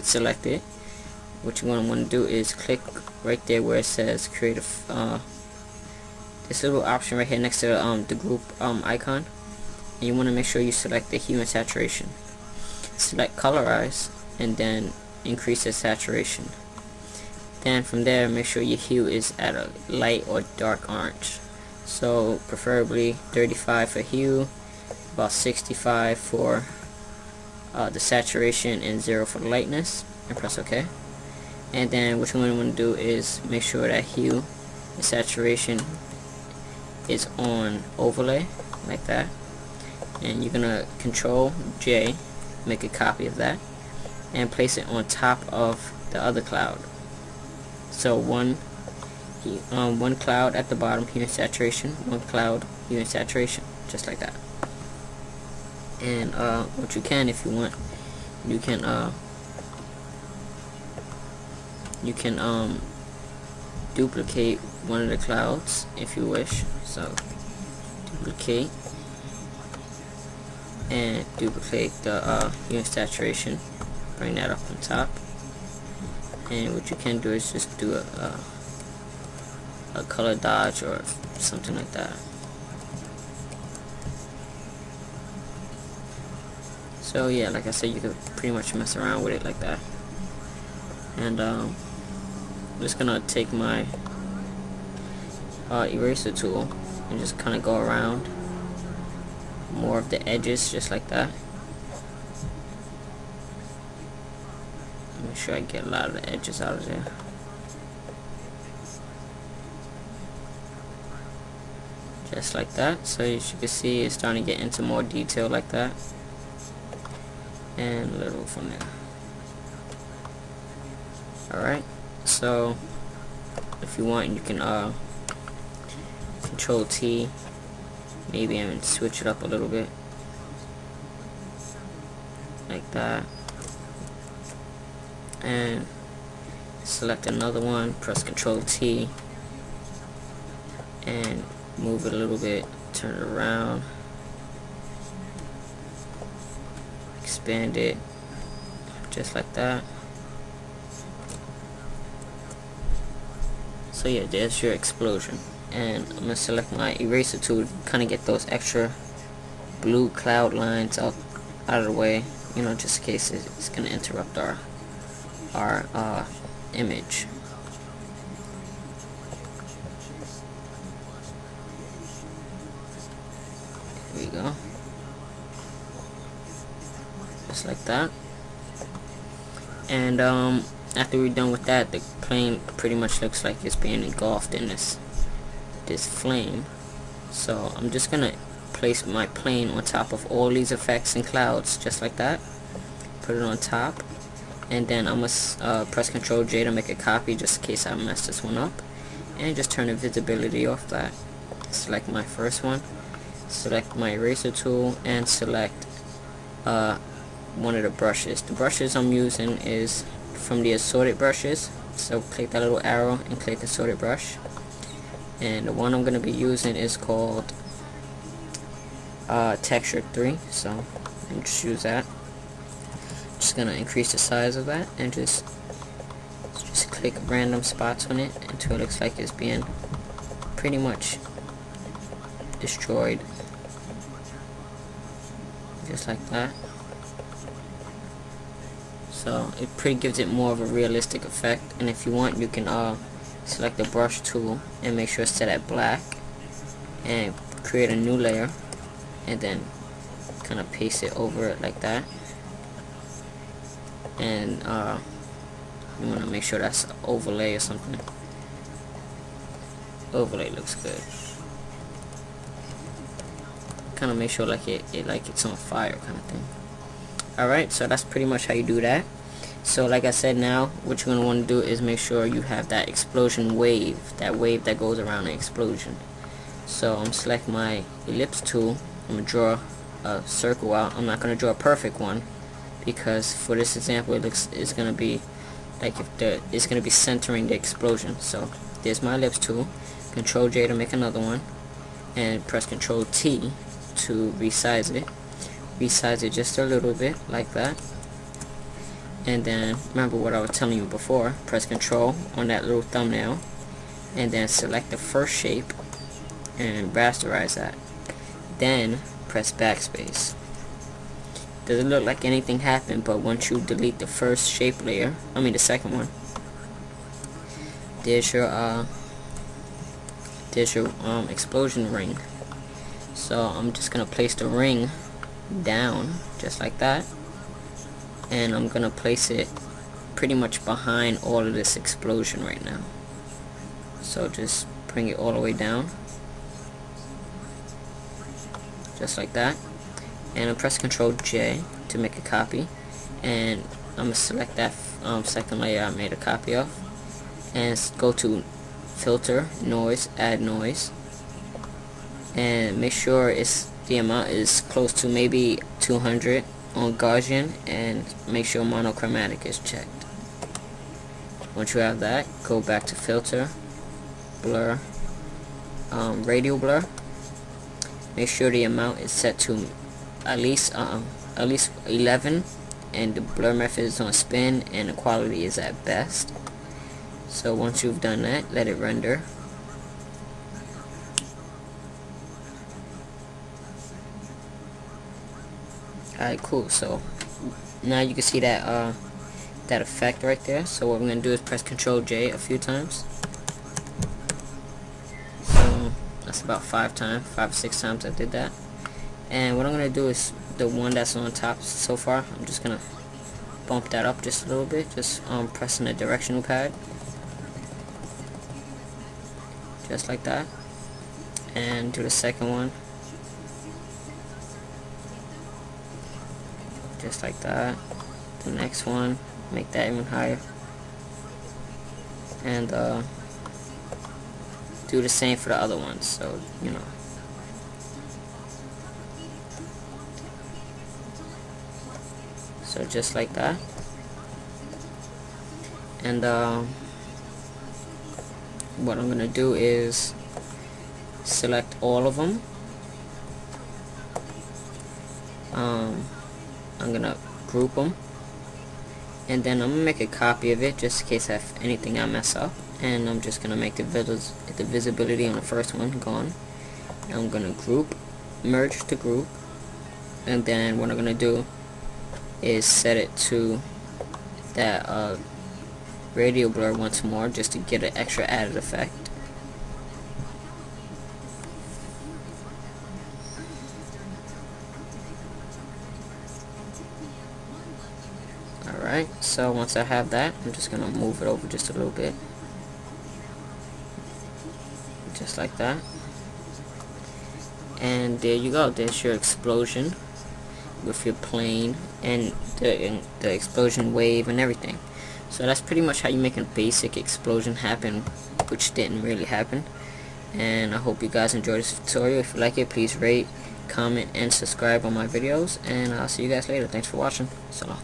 select it, what you're going to want to do is click right there where it says create a this little option right here next to the group icon, and you want to make sure you select the hue and saturation. Select colorize and then increase the saturation. Then from there, make sure your hue is at a light or dark orange. So preferably 35 for hue, about 65 for the saturation, and 0 for the lightness, and press OK. And then what you're going to want to do is make sure that hue and saturation is on overlay, like that. And you're going to Control J, make a copy of that, and place it on top of the other cloud. So one cloud at the bottom, hue and saturation, one cloud, hue and saturation, just like that. And what you can, if you want, you can duplicate one of the clouds if you wish. So duplicate and duplicate the hue and saturation, bring that up on top. And what you can do is just do a color dodge or something like that. So yeah, like I said, you could pretty much mess around with it like that. And I'm just gonna take my eraser tool and just kind of go around more of the edges, just like that. Make sure I get a lot of the edges out of there. Just like that. So as you can see, it's starting to get into more detail like that. And a little from there. Alright, so if you want, you can Control T maybe and switch it up a little bit like that, and select another one, press Control T and move it a little bit, turn it around, expand it just like that. So yeah, there's your explosion. And I'm going to select my eraser tool to kind of get those extra blue cloud lines out of the way, you know, just in case it's going to interrupt our image. Here we go. Just like that. And after we're done with that, the plane pretty much looks like it's being engulfed in this flame. So I'm just gonna place my plane on top of all these effects and clouds, just like that. Put it on top, and then I'm gonna press Control J to make a copy, just in case I mess this one up, and just turn the visibility off that. Select my first one, select my eraser tool, and select one of the brushes. The brushes I'm using is from the assorted brushes, so click that little arrow and click assorted brush. And the one I'm going to be using is called Texture 3, so I'll just use that. Just going to increase the size of that and just click random spots on it until it looks like it's being pretty much destroyed, just like that. So it pretty gives it more of a realistic effect. And if you want, you can select the brush tool and make sure it's set at black and create a new layer and then kind of paste it over it like that. And you want to make sure that's overlay or something. Overlay looks good. Kind of make sure like it's on fire kind of thing. Alright, so that's pretty much how you do that. So like I said, now what you're going to want to do is make sure you have that explosion wave, that wave that goes around the explosion. So I'm select my ellipse tool, I'm going to draw a circle out. I'm not going to draw a perfect one because for this example it's going to be like it's going to be centering the explosion. So there's my ellipse tool, Control J to make another one, and press Control T to resize it. Resize it just a little bit like that, And then remember what I was telling you before, press Control on that little thumbnail and then select the first shape and rasterize that. Then press backspace. Doesn't look like anything happened, but once you delete the first shape layer, the second one, there's your explosion ring. So I'm just gonna place the ring down just like that, and I'm gonna place it pretty much behind all of this explosion right now. So just bring it all the way down just like that, and I'll press Ctrl J to make a copy, and I'm gonna select that second layer I made a copy of, and go to Filter, Noise, Add Noise, and make sure the amount is close to maybe 200 on Gaussian, and make sure monochromatic is checked. Once you have that, go back to Filter, Blur, Radial Blur. Make sure the amount is set to at least 11, and the blur method is on spin, and the quality is at best. So once you've done that, let it render. Alright, cool. So now you can see that that effect right there. So what we're gonna do is press Ctrl J a few times. So that's about 5 or 6 times I did that. And what I'm gonna do is the one that's on top so far, I'm just gonna bump that up just a little bit, just pressing the directional pad, just like that, and do the second one just like that. The next one, make that even higher, and do the same for the other ones. So so just like that. And what I'm gonna do is select all of them. I'm gonna group them, and then I'm gonna make a copy of it just in case I have anything I mess up, and I'm just gonna make the visibility on the first one gone. I'm gonna group, merge to group, and then what I'm gonna do is set it to that radial blur once more, just to get an extra added effect. Alright, so once I have that, I'm just gonna move it over just a little bit, just like that, and there you go. There's your explosion with your plane and the explosion wave and everything. So that's pretty much how you make a basic explosion happen, which didn't really happen. And I hope you guys enjoyed this tutorial. If you like it, please rate, comment, and subscribe on my videos, and I'll see you guys later. Thanks for watching. So long.